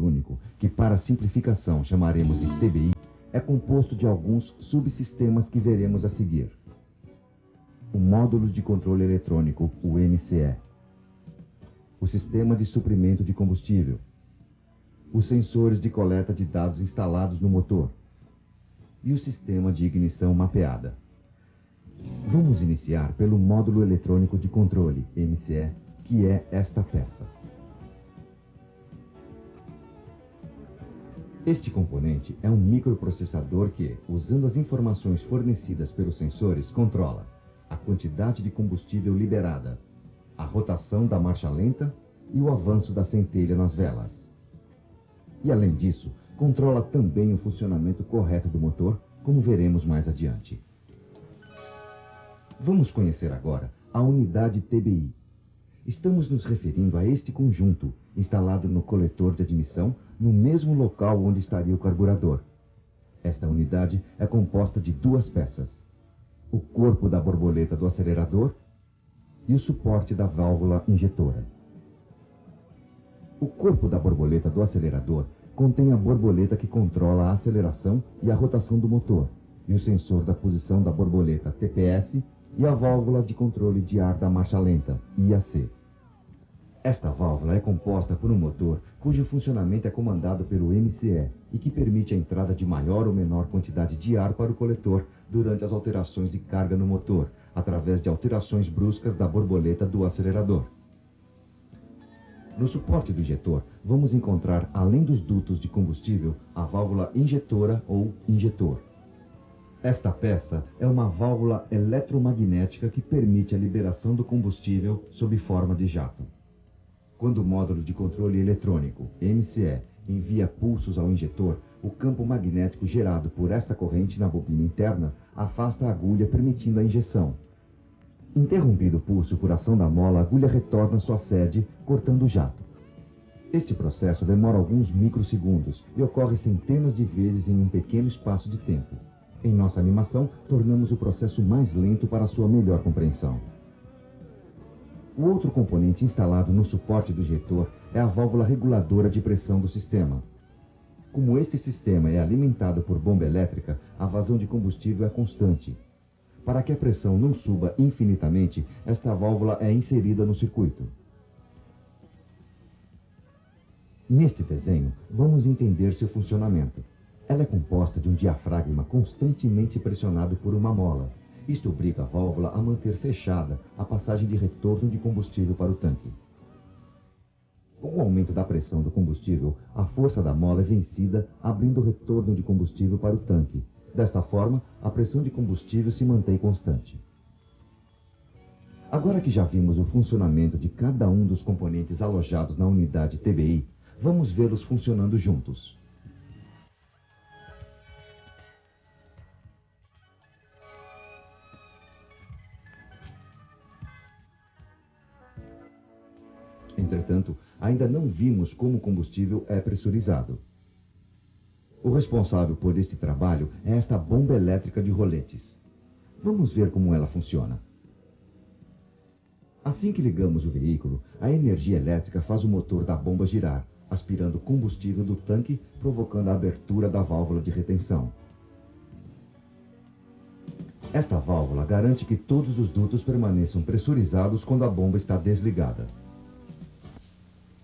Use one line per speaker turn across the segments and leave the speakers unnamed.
único, que para simplificação chamaremos de TBI, é composto de alguns subsistemas que veremos a seguir. O módulo de controle eletrônico, o MCE. O sistema de suprimento de combustível. Os sensores de coleta de dados instalados no motor. E o sistema de ignição mapeada. Vamos iniciar pelo módulo eletrônico de controle, MCE, que é esta peça. Este componente é um microprocessador que, usando as informações fornecidas pelos sensores, controla a quantidade de combustível liberada, a rotação da marcha lenta e o avanço da centelha nas velas. E, além disso, controla também o funcionamento correto do motor, como veremos mais adiante. Vamos conhecer agora a unidade TBI. Estamos nos referindo a este conjunto, instalado no coletor de admissão, no mesmo local onde estaria o carburador. Esta unidade é composta de duas peças: o corpo da borboleta do acelerador e o suporte da válvula injetora. O corpo da borboleta do acelerador contém a borboleta que controla a aceleração e a rotação do motor, e o sensor da posição da borboleta TPS e a válvula de controle de ar da marcha lenta, IAC. Esta válvula é composta por um motor cujo funcionamento é comandado pelo MCE e que permite a entrada de maior ou menor quantidade de ar para o coletor durante as alterações de carga no motor, através de alterações bruscas da borboleta do acelerador. No suporte do injetor, vamos encontrar, além dos dutos de combustível, a válvula injetora ou injetor. Esta peça é uma válvula eletromagnética que permite a liberação do combustível sob forma de jato. Quando o módulo de controle eletrônico, MCE, envia pulsos ao injetor, o campo magnético gerado por esta corrente na bobina interna afasta a agulha, permitindo a injeção. Interrompido o pulso por ação da mola, a agulha retorna à sua sede, cortando o jato. Este processo demora alguns microsegundos e ocorre centenas de vezes em um pequeno espaço de tempo. Em nossa animação, tornamos o processo mais lento para sua melhor compreensão. O outro componente instalado no suporte do injetor é a válvula reguladora de pressão do sistema. Como este sistema é alimentado por bomba elétrica, a vazão de combustível é constante. Para que a pressão não suba infinitamente, esta válvula é inserida no circuito. Neste desenho, vamos entender seu funcionamento. Ela é composta de um diafragma constantemente pressionado por uma mola. Isto obriga a válvula a manter fechada a passagem de retorno de combustível para o tanque. Com o aumento da pressão do combustível, a força da mola é vencida, abrindo o retorno de combustível para o tanque. Desta forma, a pressão de combustível se mantém constante. Agora que já vimos o funcionamento de cada um dos componentes alojados na unidade TBI, vamos vê-los funcionando juntos. Entretanto, ainda não vimos como o combustível é pressurizado. O responsável por este trabalho é esta bomba elétrica de roletes. Vamos ver como ela funciona. Assim que ligamos o veículo, a energia elétrica faz o motor da bomba girar, aspirando combustível do tanque, provocando a abertura da válvula de retenção. Esta válvula garante que todos os dutos permaneçam pressurizados quando a bomba está desligada.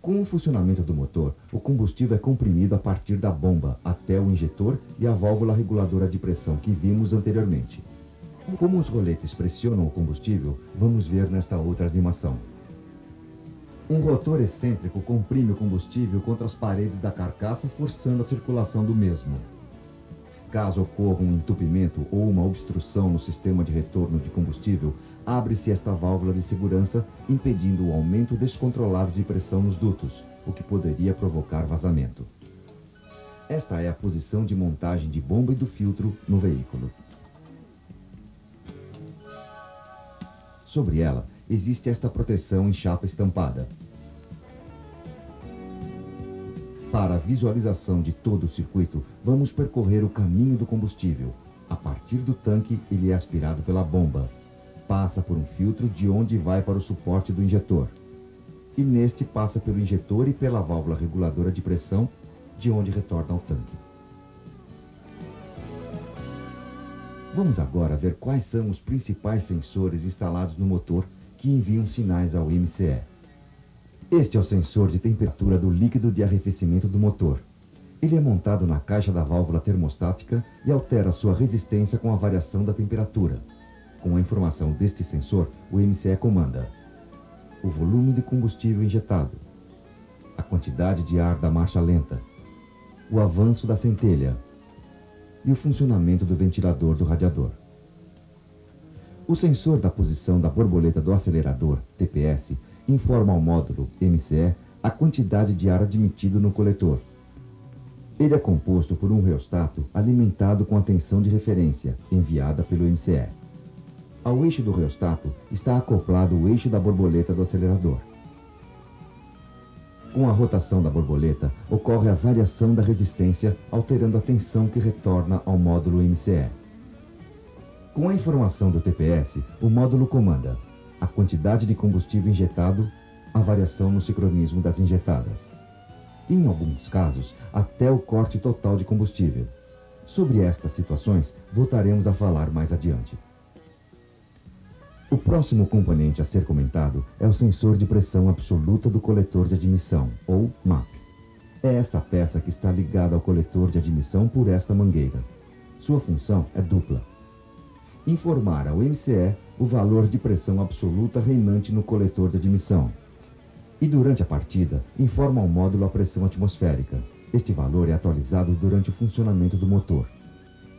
Com o funcionamento do motor, o combustível é comprimido a partir da bomba até o injetor e a válvula reguladora de pressão que vimos anteriormente. Como os roletes pressionam o combustível, vamos ver nesta outra animação. Um rotor excêntrico comprime o combustível contra as paredes da carcaça, forçando a circulação do mesmo. Caso ocorra um entupimento ou uma obstrução no sistema de retorno de combustível, abre-se esta válvula de segurança, impedindo o aumento descontrolado de pressão nos dutos, o que poderia provocar vazamento. Esta é a posição de montagem de bomba e do filtro no veículo. Sobre ela, existe esta proteção em chapa estampada. Para a visualização de todo o circuito, vamos percorrer o caminho do combustível. A partir do tanque, ele é aspirado pela bomba. Passa por um filtro de onde vai para o suporte do injetor. E neste passa pelo injetor e pela válvula reguladora de pressão, de onde retorna ao tanque. Vamos agora ver quais são os principais sensores instalados no motor que enviam sinais ao MCE. Este é o sensor de temperatura do líquido de arrefecimento do motor. Ele é montado na caixa da válvula termostática e altera sua resistência com a variação da temperatura. Com a informação deste sensor, o MCE comanda o volume de combustível injetado, a quantidade de ar da marcha lenta, o avanço da centelha e o funcionamento do ventilador do radiador. O sensor da posição da borboleta do acelerador, TPS, informa ao módulo MCE a quantidade de ar admitido no coletor. Ele é composto por um reostato alimentado com a tensão de referência, enviada pelo MCE. Ao eixo do reostato está acoplado o eixo da borboleta do acelerador. Com a rotação da borboleta, ocorre a variação da resistência, alterando a tensão que retorna ao módulo MCE. Com a informação do TPS, o módulo comanda a quantidade de combustível injetado, a variação no sincronismo das injetadas. Em alguns casos, até o corte total de combustível. Sobre estas situações, voltaremos a falar mais adiante. O próximo componente a ser comentado é o sensor de pressão absoluta do coletor de admissão, ou MAP. É esta peça que está ligada ao coletor de admissão por esta mangueira. Sua função é dupla: informar ao MCE o valor de pressão absoluta reinante no coletor de admissão. E durante a partida, informa ao módulo a pressão atmosférica. Este valor é atualizado durante o funcionamento do motor.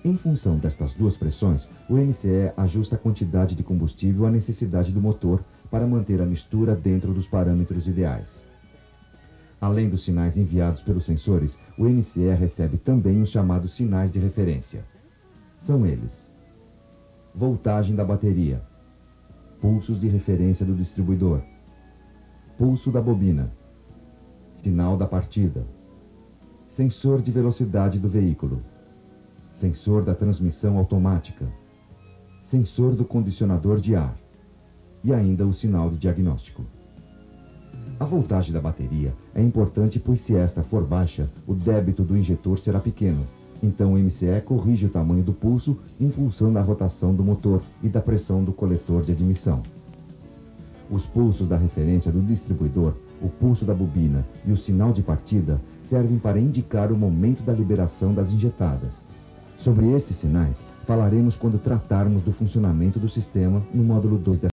Em função destas duas pressões, o MCE ajusta a quantidade de combustível à necessidade do motor para manter a mistura dentro dos parâmetros ideais. Além dos sinais enviados pelos sensores, o MCE recebe também os chamados sinais de referência. São eles: voltagem da bateria, pulsos de referência do distribuidor, pulso da bobina, sinal da partida, sensor de velocidade do veículo, sensor da transmissão automática, sensor do condicionador de ar e ainda o sinal de diagnóstico. A voltagem da bateria é importante, pois se esta for baixa, o débito do injetor será pequeno. Então o MCE corrige o tamanho do pulso em função da rotação do motor e da pressão do coletor de admissão. Os pulsos da referência do distribuidor, o pulso da bobina e o sinal de partida servem para indicar o momento da liberação das injetadas. Sobre estes sinais, falaremos quando tratarmos do funcionamento do sistema no módulo 2 da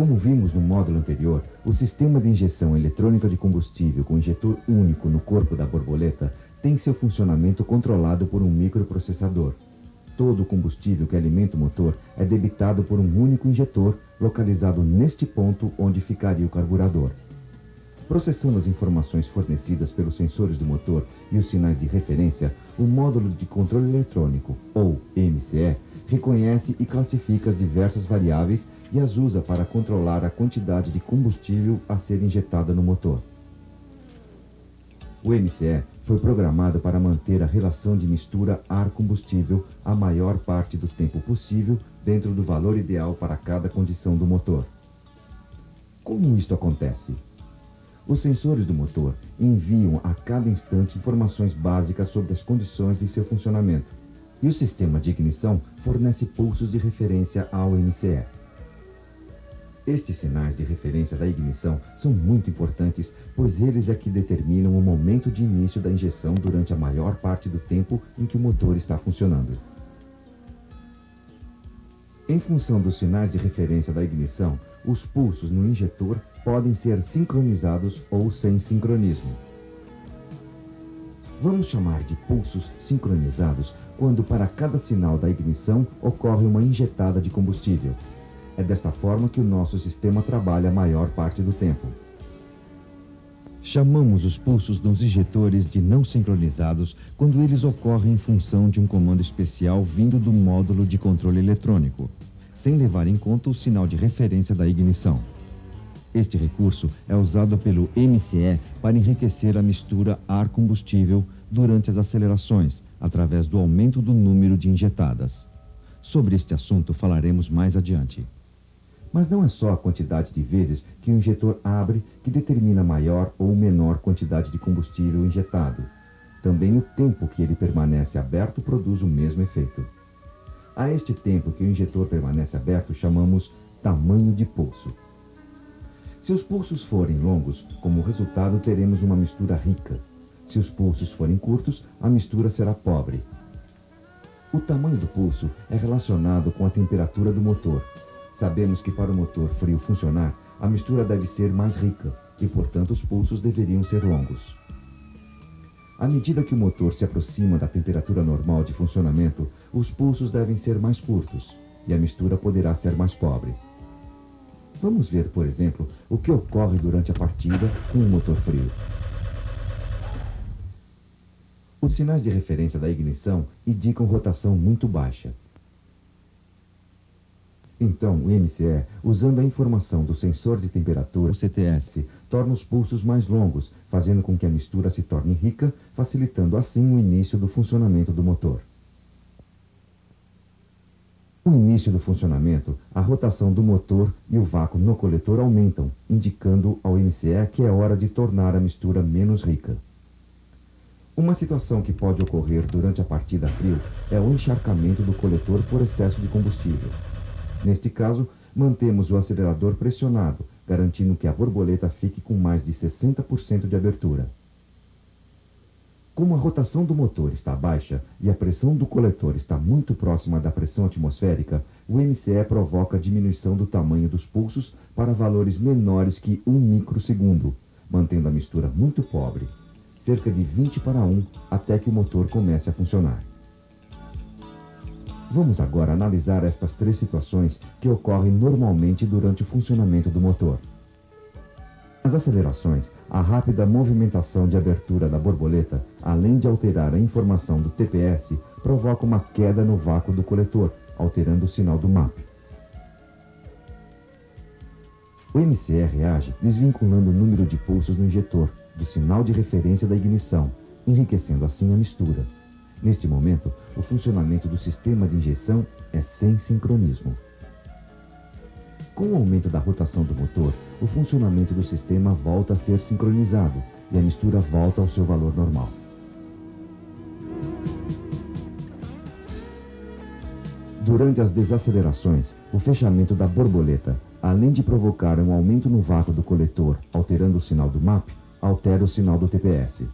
Como vimos no módulo anterior, o sistema de injeção eletrônica de combustível com injetor único no corpo da borboleta tem seu funcionamento controlado por um microprocessador. Todo o combustível que alimenta o motor é debitado por um único injetor, localizado neste ponto onde ficaria o carburador. Processando as informações fornecidas pelos sensores do motor e os sinais de referência, o módulo de controle eletrônico, ou MCE, reconhece e classifica as diversas variáveis e as usa para controlar a quantidade de combustível a ser injetada no motor. O MCE foi programado para manter a relação de mistura ar-combustível a maior parte do tempo possível dentro do valor ideal para cada condição do motor. Como isto acontece? Os sensores do motor enviam a cada instante informações básicas sobre as condições de seu funcionamento, e o sistema de ignição fornece pulsos de referência ao MCE. Estes sinais de referência da ignição são muito importantes, pois eles é que determinam o momento de início da injeção durante a maior parte do tempo em que o motor está funcionando. Em função dos sinais de referência da ignição, os pulsos no injetor podem ser sincronizados ou sem sincronismo. Vamos chamar de pulsos sincronizados quando para cada sinal da ignição ocorre uma injetada de combustível. É desta forma que o nosso sistema trabalha a maior parte do tempo. Chamamos os pulsos dos injetores de não sincronizados quando eles ocorrem em função de um comando especial vindo do módulo de controle eletrônico, sem levar em conta o sinal de referência da ignição. Este recurso é usado pelo MCE para enriquecer a mistura ar-combustível durante as acelerações, através do aumento do número de injetadas. Sobre este assunto falaremos mais adiante. Mas não é só a quantidade de vezes que o injetor abre que determina maior ou menor quantidade de combustível injetado. Também o tempo que ele permanece aberto produz o mesmo efeito. A este tempo que o injetor permanece aberto chamamos tamanho de pulso. Se os pulsos forem longos, como resultado teremos uma mistura rica. Se os pulsos forem curtos, a mistura será pobre. O tamanho do pulso é relacionado com a temperatura do motor. Sabemos que para o motor frio funcionar, a mistura deve ser mais rica e, portanto, os pulsos deveriam ser longos. À medida que o motor se aproxima da temperatura normal de funcionamento, os pulsos devem ser mais curtos e a mistura poderá ser mais pobre. Vamos ver, por exemplo, o que ocorre durante a partida com o motor frio. Os sinais de referência da ignição indicam rotação muito baixa. Então, o MCE, usando a informação do sensor de temperatura, o CTS, torna os pulsos mais longos, fazendo com que a mistura se torne rica, facilitando assim o início do funcionamento do motor. No início do funcionamento, a rotação do motor e o vácuo no coletor aumentam, indicando ao MCE que é hora de tornar a mistura menos rica. Uma situação que pode ocorrer durante a partida a frio é o encharcamento do coletor por excesso de combustível. Neste caso, mantemos o acelerador pressionado, garantindo que a borboleta fique com mais de 60% de abertura. Como a rotação do motor está baixa e a pressão do coletor está muito próxima da pressão atmosférica, o MCE provoca a diminuição do tamanho dos pulsos para valores menores que 1 microsegundo, mantendo a mistura muito pobre, cerca de 20:1, até que o motor comece a funcionar. Vamos agora analisar estas 3 situações que ocorrem normalmente durante o funcionamento do motor. Nas acelerações, a rápida movimentação de abertura da borboleta, além de alterar a informação do TPS, provoca uma queda no vácuo do coletor, alterando o sinal do MAP. O MCE reage desvinculando o número de pulsos no injetor do sinal de referência da ignição, enriquecendo assim a mistura. Neste momento, o funcionamento do sistema de injeção é sem sincronismo. Com o aumento da rotação do motor, o funcionamento do sistema volta a ser sincronizado e a mistura volta ao seu valor normal. Durante as desacelerações, o fechamento da borboleta, além de provocar um aumento no vácuo do coletor, alterando o sinal do MAP, altera o sinal do TPS.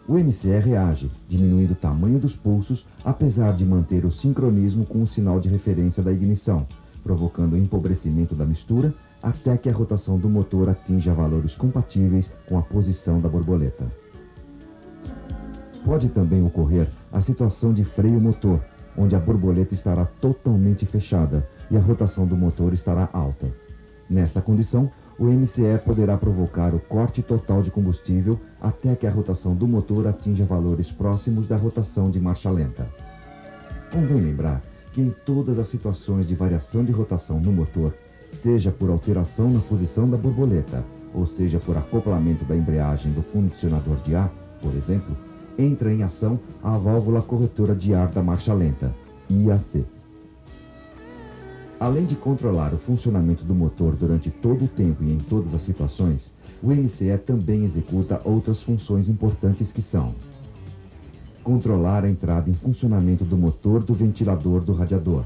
O MCE reage, diminuindo o tamanho dos pulsos, apesar de manter o sincronismo com o sinal de referência da ignição, provocando o empobrecimento da mistura até que a rotação do motor atinja valores compatíveis com a posição da borboleta. Pode também ocorrer a situação de freio motor, onde a borboleta estará totalmente fechada e a rotação do motor estará alta. Nesta condição, o MCE poderá provocar o corte total de combustível até que a rotação do motor atinja valores próximos da rotação de marcha lenta. Convém lembrar que em todas as situações de variação de rotação no motor, seja por alteração na posição da borboleta, ou seja por acoplamento da embreagem do condicionador de ar, por exemplo, entra em ação a válvula corretora de ar da marcha lenta, IAC. Além de controlar o funcionamento do motor durante todo o tempo e em todas as situações, o MCE também executa outras funções importantes que são: controlar a entrada em funcionamento do motor do ventilador do radiador,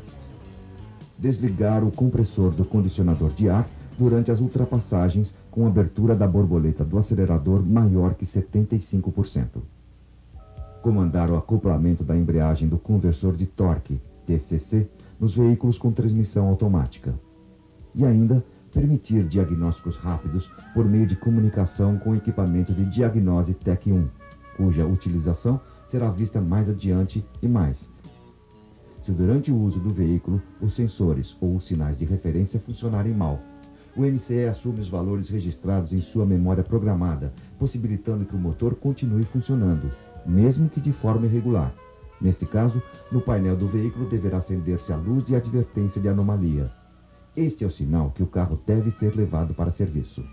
desligar o compressor do condicionador de ar durante as ultrapassagens com abertura da borboleta do acelerador maior que 75%, comandar o acoplamento da embreagem do conversor de torque, TCC, nos veículos com transmissão automática, e ainda permitir diagnósticos rápidos por meio de comunicação com o equipamento de diagnose TEC 1, cuja utilização será vista mais adiante e mais, se durante o uso do veículo os sensores ou os sinais de referência funcionarem mal, o MCE assume os valores registrados em sua memória programada, possibilitando que o motor continue funcionando, mesmo que de forma irregular. Neste caso, no painel do veículo deverá acender-se a luz de advertência de anomalia. Este é o sinal que o carro deve ser levado para serviço.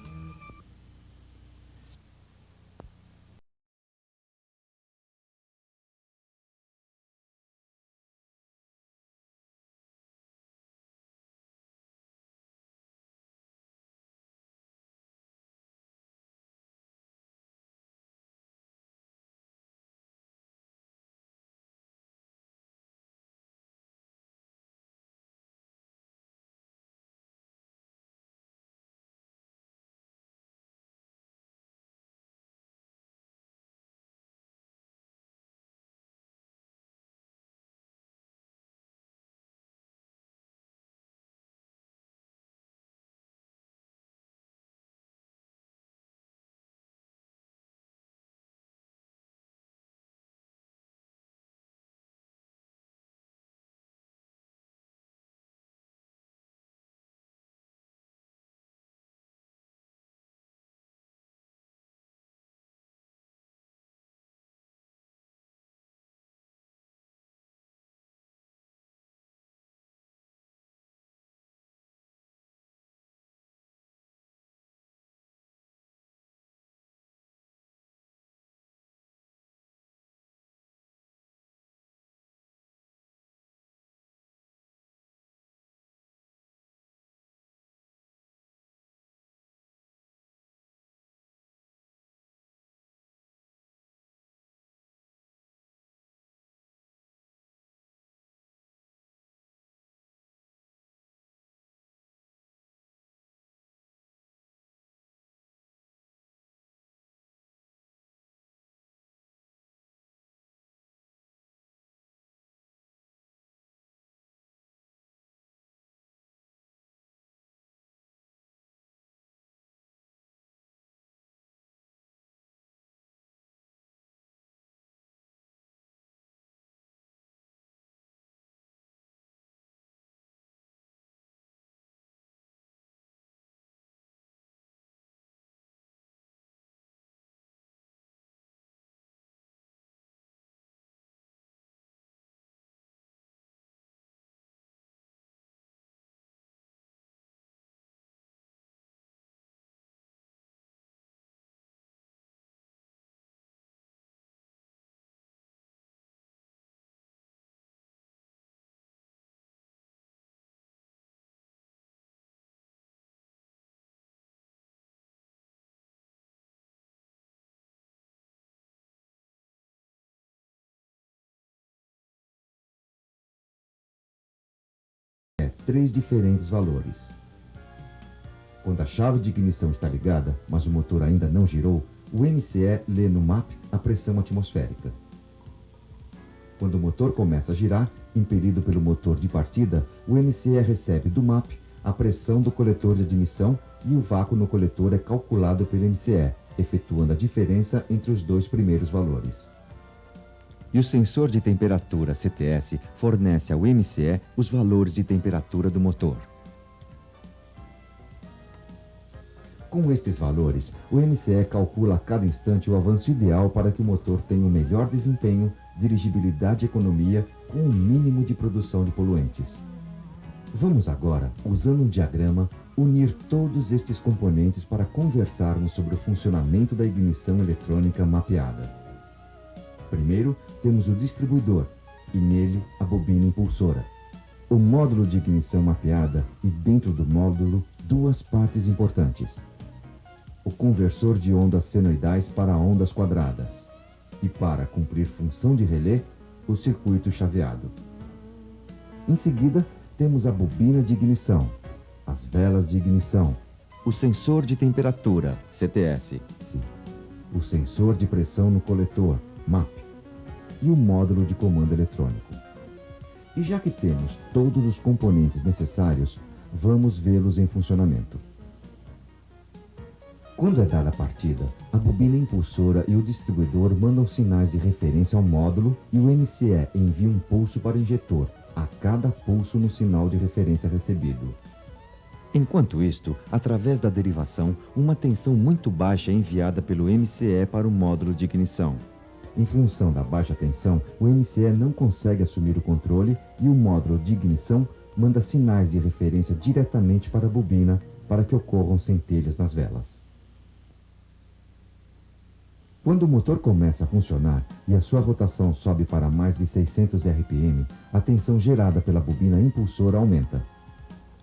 Três diferentes valores. Quando a chave de ignição está ligada, mas o motor ainda não girou, o MCE lê no MAP a pressão atmosférica. Quando o motor começa a girar, impelido pelo motor de partida, o MCE recebe do MAP a pressão do coletor de admissão e o vácuo no coletor é calculado pelo MCE, efetuando a diferença entre os dois primeiros valores. E o sensor de temperatura CTS fornece ao MCE os valores de temperatura do motor. Com estes valores, o MCE calcula a cada instante o avanço ideal para que o motor tenha o melhor desempenho, dirigibilidade e economia com o mínimo de produção de poluentes. Vamos agora, usando um diagrama, unir todos estes componentes para conversarmos sobre o funcionamento da ignição eletrônica mapeada. Primeiro, temos o distribuidor e nele a bobina impulsora. O módulo de ignição mapeada e dentro do módulo duas partes importantes. O conversor de ondas senoidais para ondas quadradas e para cumprir função de relé, o circuito chaveado. Em seguida, temos a bobina de ignição, as velas de ignição, o sensor de temperatura, CTS, o sensor de pressão no coletor, MAP, e o módulo de comando eletrônico. E já que temos todos os componentes necessários, vamos vê-los em funcionamento. Quando é dada a partida, a bobina impulsora e o distribuidor mandam sinais de referência ao módulo e o MCE envia um pulso para o injetor, a cada pulso no sinal de referência recebido. Enquanto isto, através da derivação, uma tensão muito baixa é enviada pelo MCE para o módulo de ignição. Em função da baixa tensão, o MCE não consegue assumir o controle e o módulo de ignição manda sinais de referência diretamente para a bobina para que ocorram centelhas nas velas. Quando o motor começa a funcionar e a sua rotação sobe para mais de 600 RPM, a tensão gerada pela bobina impulsora aumenta.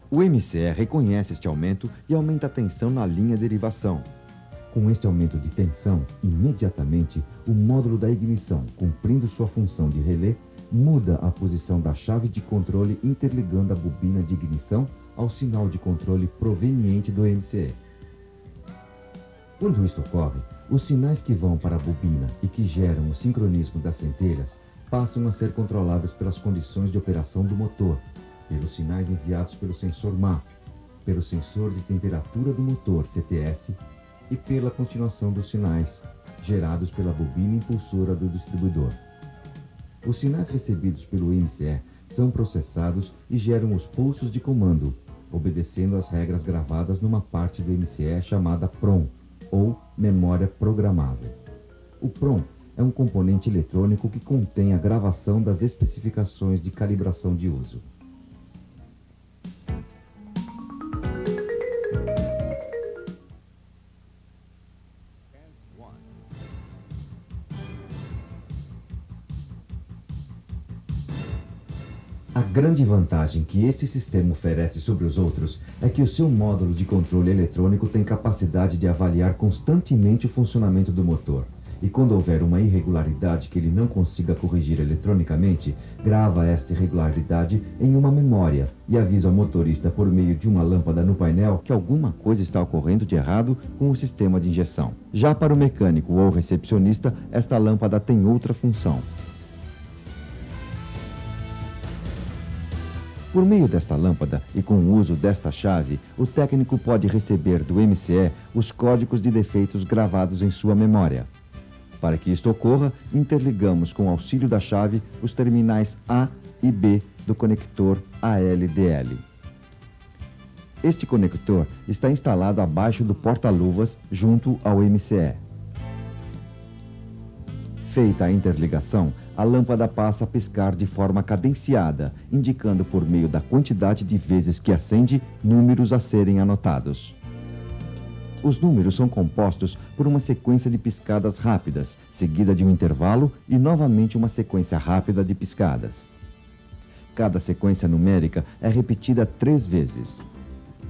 O MCE reconhece este aumento e aumenta a tensão na linha derivação. Com este aumento de tensão, imediatamente, o módulo da ignição, cumprindo sua função de relé, muda a posição da chave de controle interligando a bobina de ignição ao sinal de controle proveniente do MCE. Quando isto ocorre, os sinais que vão para a bobina e que geram o sincronismo das centelhas passam a ser controlados pelas condições de operação do motor, pelos sinais enviados pelo sensor MA, pelo sensor de temperatura do motor CTS e pela continuação dos sinais gerados pela bobina impulsora do distribuidor. Os sinais recebidos pelo MCE são processados e geram os pulsos de comando, obedecendo às regras gravadas numa parte do MCE chamada PROM, ou memória programável. O PROM é um componente eletrônico que contém a gravação das especificações de calibração de uso. A grande vantagem que este sistema oferece sobre os outros é que o seu módulo de controle eletrônico tem capacidade de avaliar constantemente o funcionamento do motor. E quando houver uma irregularidade que ele não consiga corrigir eletronicamente, grava esta irregularidade em uma memória e avisa ao motorista por meio de uma lâmpada no painel que alguma coisa está ocorrendo de errado com o sistema de injeção. Já para o mecânico ou recepcionista, esta lâmpada tem outra função. Por meio desta lâmpada e com o uso desta chave, o técnico pode receber do MCE os códigos de defeitos gravados em sua memória. Para que isto ocorra, interligamos com o auxílio da chave os terminais A e B do conector ALDL. Este conector está instalado abaixo do porta-luvas junto ao MCE. Feita a interligação, a lâmpada passa a piscar de forma cadenciada, indicando por meio da quantidade de vezes que acende, números a serem anotados. Os números são compostos por uma sequência de piscadas rápidas, seguida de um intervalo e novamente uma sequência rápida de piscadas. Cada sequência numérica é repetida 3 vezes.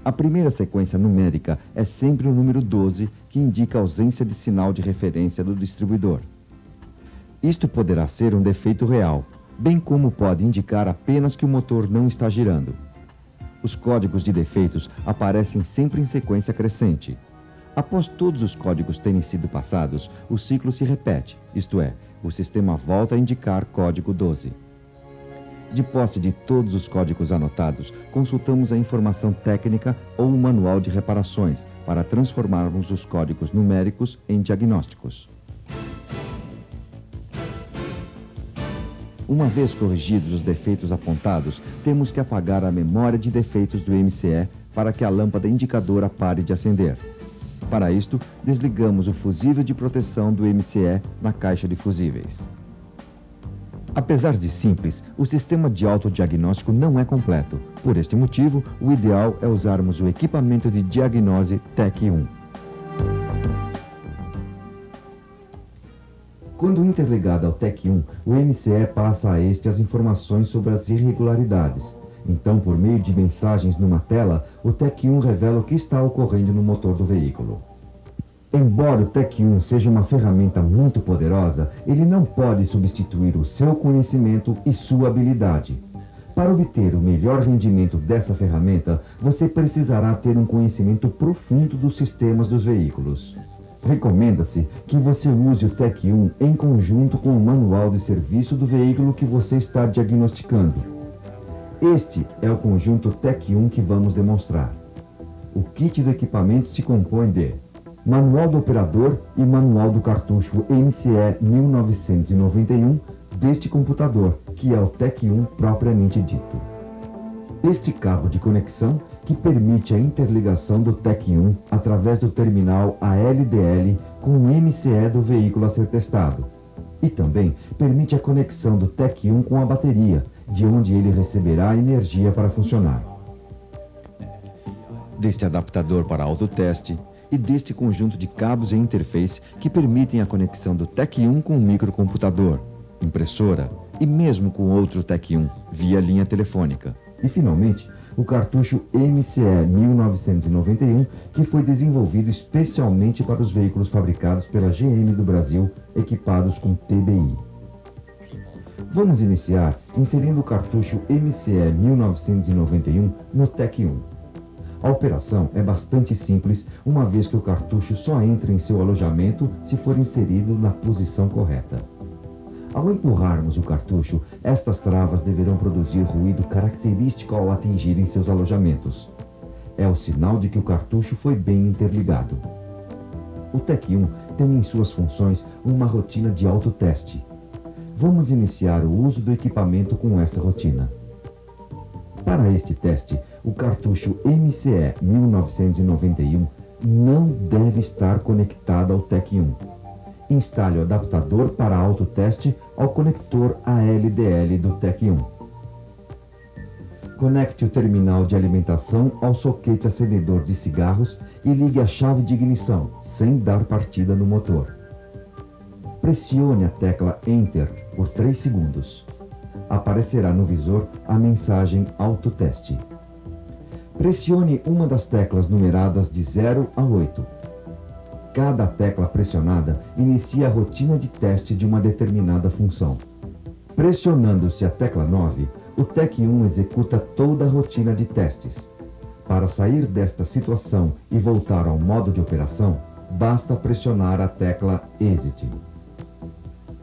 A primeira sequência numérica é sempre o número 12, que indica a ausência de sinal de referência do distribuidor. Isto poderá ser um defeito real, bem como pode indicar apenas que o motor não está girando. Os códigos de defeitos aparecem sempre em sequência crescente. Após todos os códigos terem sido passados, o ciclo se repete, isto é, o sistema volta a indicar código 12. De posse de todos os códigos anotados, consultamos a informação técnica ou o manual de reparações para transformarmos os códigos numéricos em diagnósticos. Uma vez corrigidos os defeitos apontados, temos que apagar a memória de defeitos do MCE para que a lâmpada indicadora pare de acender. Para isto, desligamos o fusível de proteção do MCE na caixa de fusíveis. Apesar de simples, o sistema de autodiagnóstico não é completo. Por este motivo, o ideal é usarmos o equipamento de diagnose TEC 1. Quando interligado ao TEC 1, o MCE passa a este as informações sobre as irregularidades. Então, por meio de mensagens numa tela, o TEC 1 revela o que está ocorrendo no motor do veículo. Embora o TEC 1 seja uma ferramenta muito poderosa, ele não pode substituir o seu conhecimento e sua habilidade. Para obter o melhor rendimento dessa ferramenta, você precisará ter um conhecimento profundo dos sistemas dos veículos. Recomenda-se que você use o TEC 1 em conjunto com o manual de serviço do veículo que você está diagnosticando. Este é o conjunto TEC 1 que vamos demonstrar. O kit do equipamento se compõe de manual do operador e manual do cartucho MCE 1991 deste computador, que é o TEC 1 propriamente dito. este cabo de conexão que permite a interligação do TEC 1 através do terminal ALDL com o MCE do veículo a ser testado. E também permite a conexão do TEC 1 com a bateria, de onde ele receberá energia para funcionar. Deste adaptador para autoteste e deste conjunto de cabos e interface que permitem a conexão do TEC 1 com o microcomputador, impressora e mesmo com outro TEC 1 via linha telefônica. E finalmente, o cartucho MCE 1991, que foi desenvolvido especialmente para os veículos fabricados pela GM do Brasil, equipados com TBI. Vamos iniciar inserindo o cartucho MCE 1991 no TEC 1. A operação é bastante simples, uma vez que o cartucho só entra em seu alojamento se for inserido na posição correta. Ao empurrarmos o cartucho, estas travas deverão produzir ruído característico ao atingirem seus alojamentos. É o sinal de que o cartucho foi bem interligado. O TEC 1 tem em suas funções uma rotina de autoteste. Vamos iniciar o uso do equipamento com esta rotina. Para este teste, o cartucho MCE 1991 não deve estar conectado ao TEC 1. Instale o adaptador para autoteste ao conector ALDL do TEC 1. Conecte o terminal de alimentação ao soquete acendedor de cigarros e ligue a chave de ignição, sem dar partida no motor. Pressione a tecla Enter por 3 segundos. Aparecerá no visor a mensagem Autoteste. Pressione uma das teclas numeradas de 0 a 8. Cada tecla pressionada inicia a rotina de teste de uma determinada função. Pressionando-se a tecla 9, o TEC 1 executa toda a rotina de testes. Para sair desta situação e voltar ao modo de operação, basta pressionar a tecla Exit.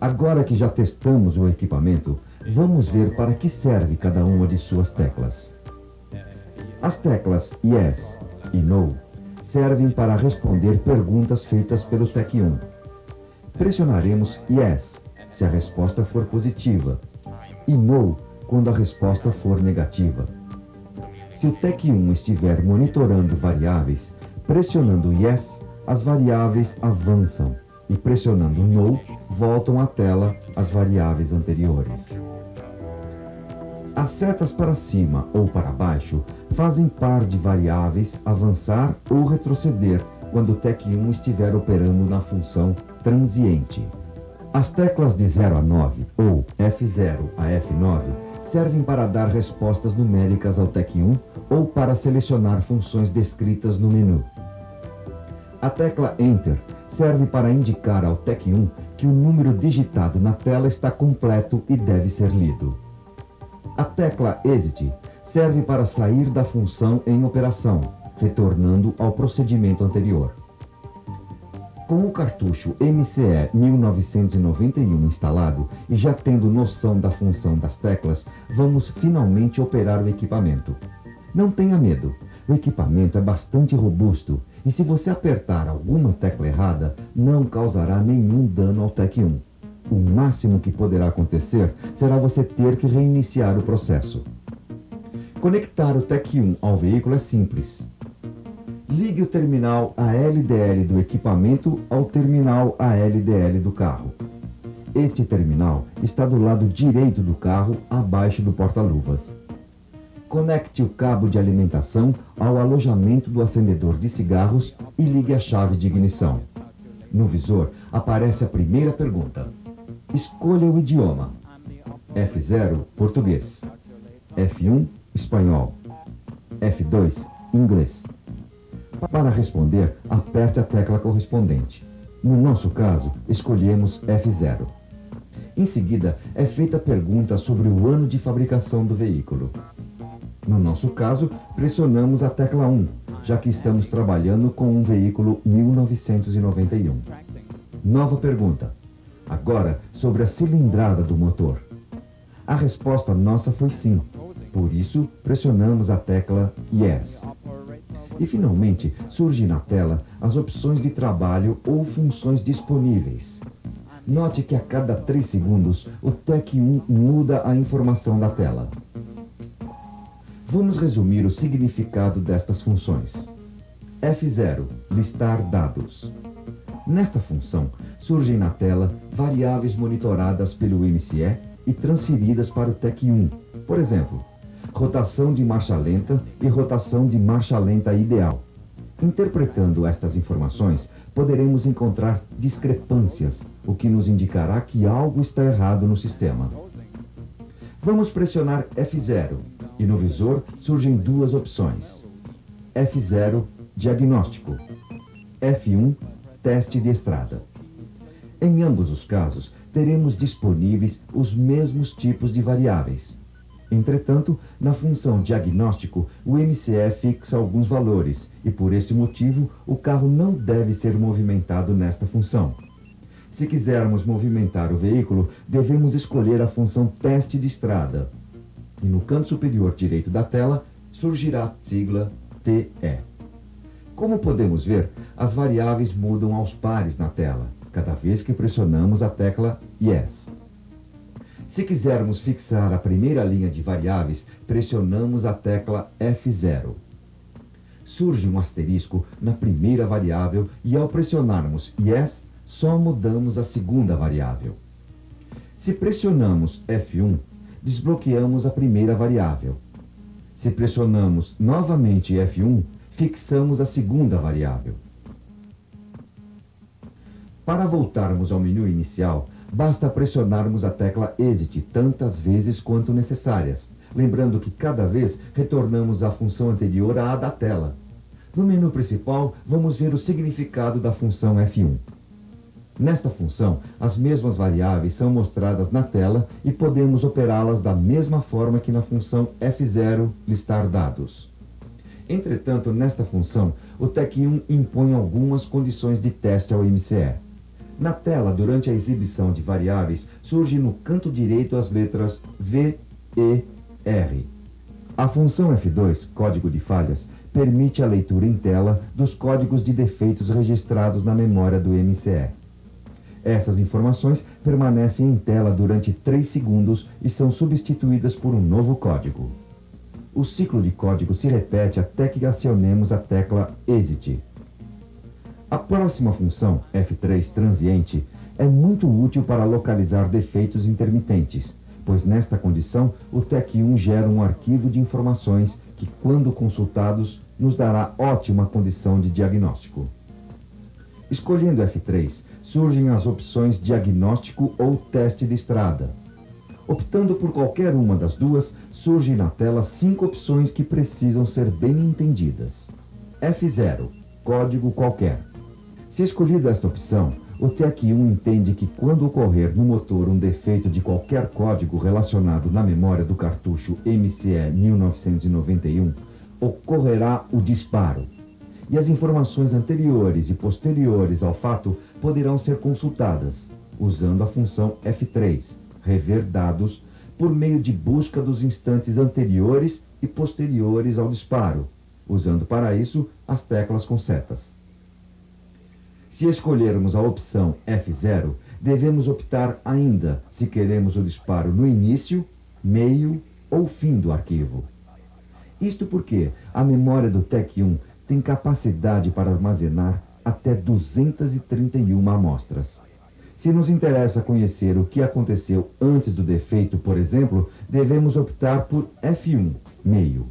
Agora que já testamos o equipamento, vamos ver para que serve cada uma de suas teclas. As teclas Yes e No servem para responder perguntas feitas pelo TEC 1. Pressionaremos Yes se a resposta for positiva e No quando a resposta for negativa. Se o TEC 1 estiver monitorando variáveis, pressionando Yes, as variáveis avançam e pressionando No, voltam à tela as variáveis anteriores. As setas para cima ou para baixo fazem par de variáveis avançar ou retroceder quando o TEC 1 estiver operando na função transiente. As teclas de 0 a 9 ou F0 a F9 servem para dar respostas numéricas ao TEC 1 ou para selecionar funções descritas no menu. A tecla Enter serve para indicar ao TEC 1 que o número digitado na tela está completo e deve ser lido. A tecla Exit serve para sair da função em operação, retornando ao procedimento anterior. Com o cartucho MCE 1991 instalado e já tendo noção da função das teclas, vamos finalmente operar o equipamento. Não tenha medo, o equipamento é bastante robusto e se você apertar alguma tecla errada, não causará nenhum dano ao TEC 1. O máximo que poderá acontecer será você ter que reiniciar o processo. Conectar o TEC 1 ao veículo é simples. Ligue o terminal ALDL do equipamento ao terminal ALDL do carro. Este terminal está do lado direito do carro, abaixo do porta-luvas. Conecte o cabo de alimentação ao alojamento do acendedor de cigarros e ligue a chave de ignição. No visor aparece a primeira pergunta. Escolha o idioma. F0, português. F1, espanhol. F2, inglês. Para responder, aperte a tecla correspondente. No nosso caso, escolhemos F0. Em seguida, é feita a pergunta sobre o ano de fabricação do veículo. No nosso caso, pressionamos a tecla 1, já que estamos trabalhando com um veículo 1991. Nova pergunta. Agora, sobre a cilindrada do motor. A resposta nossa foi sim, por isso pressionamos a tecla Yes. E finalmente surge na tela as opções de trabalho ou funções disponíveis. Note que a cada 3 segundos o TEC 1 muda a informação da tela. Vamos resumir o significado destas funções. F0, listar dados. Nesta função, surgem na tela variáveis monitoradas pelo MCE e transferidas para o TEC1. Por exemplo, rotação de marcha lenta e rotação de marcha lenta ideal. Interpretando estas informações, poderemos encontrar discrepâncias, o que nos indicará que algo está errado no sistema. Vamos pressionar F0 e no visor surgem duas opções. F0, diagnóstico. F1, teste de estrada. Em ambos os casos, teremos disponíveis os mesmos tipos de variáveis. Entretanto, na função diagnóstico, o MCE fixa alguns valores e, por este motivo, o carro não deve ser movimentado nesta função. Se quisermos movimentar o veículo, devemos escolher a função teste de estrada. E no canto superior direito da tela, surgirá a sigla TE. Como podemos ver, as variáveis mudam aos pares na tela, cada vez que pressionamos a tecla Yes. Se quisermos fixar a primeira linha de variáveis, pressionamos a tecla F0. Surge um asterisco na primeira variável e, ao pressionarmos Yes, só mudamos a segunda variável. Se pressionamos F1, desbloqueamos a primeira variável. Se pressionamos novamente F1, fixamos a segunda variável. Para voltarmos ao menu inicial, basta pressionarmos a tecla Exit tantas vezes quanto necessárias, lembrando que cada vez retornamos à função anterior à da tela. No menu principal, vamos ver o significado da função F1. Nesta função, as mesmas variáveis são mostradas na tela e podemos operá-las da mesma forma que na função F0, listar dados. Entretanto, nesta função, o TEC1 impõe algumas condições de teste ao MCE. Na tela, durante a exibição de variáveis, surge no canto direito as letras V, E, R. A função F2, código de falhas, permite a leitura em tela dos códigos de defeitos registrados na memória do MCE. Essas informações permanecem em tela durante 3 segundos e são substituídas por um novo código. O ciclo de código se repete até que acionemos a tecla Exit. A próxima função, F3 transiente, é muito útil para localizar defeitos intermitentes, pois nesta condição o TEC1 gera um arquivo de informações que, quando consultados, nos dará ótima condição de diagnóstico. Escolhendo F3, surgem as opções diagnóstico ou teste de estrada. Optando por qualquer uma das duas, surgem na tela 5 opções que precisam ser bem entendidas. F0, código qualquer. Se escolhido esta opção, o TEC1 entende que quando ocorrer no motor um defeito de qualquer código relacionado na memória do cartucho MCE 1991, ocorrerá o disparo. E as informações anteriores e posteriores ao fato poderão ser consultadas, usando a função F3, rever dados, por meio de busca dos instantes anteriores e posteriores ao disparo, usando para isso as teclas com setas. Se escolhermos a opção F0, devemos optar ainda se queremos o disparo no início, meio ou fim do arquivo. Isto porque a memória do TEC1 tem capacidade para armazenar até 231 amostras. Se nos interessa conhecer o que aconteceu antes do defeito, por exemplo, devemos optar por F1, meio.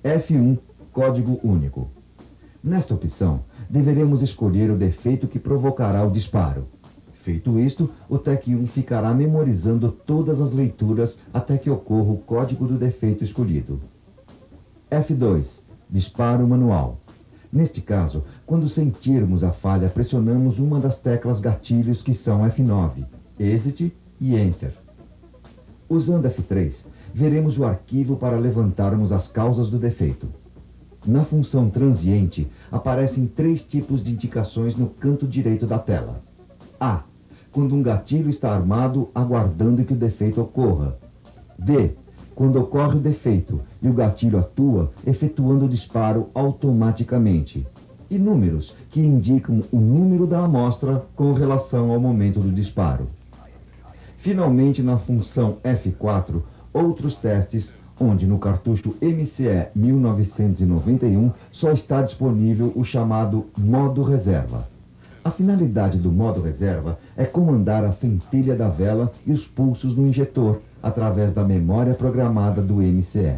F1, código único. Nesta opção, deveremos escolher o defeito que provocará o disparo. Feito isto, o TEC1 ficará memorizando todas as leituras até que ocorra o código do defeito escolhido. F2, disparo manual. Neste caso, quando sentirmos a falha, pressionamos uma das teclas gatilhos que são F9, Exit e Enter. Usando F3, veremos o arquivo para levantarmos as causas do defeito. Na função transiente, aparecem 3 tipos de indicações no canto direito da tela. A. Quando um gatilho está armado, aguardando que o defeito ocorra. D. Quando ocorre o defeito e o gatilho atua, efetuando o disparo automaticamente. E números, que indicam o número da amostra com relação ao momento do disparo. Finalmente, na função F4, outros testes onde no cartucho MCE 1991 só está disponível o chamado modo reserva. A finalidade do modo reserva é comandar a centelha da vela e os pulsos do injetor através da memória programada do MCE.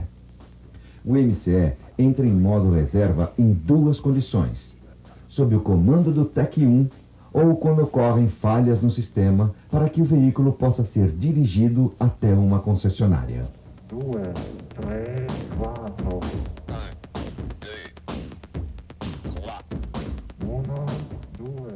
O MCE entra em modo reserva em duas condições: sob o comando do TEC 1 ou quando ocorrem falhas no sistema para que o veículo possa ser dirigido até uma concessionária.
2, 3, 4. 1, 2.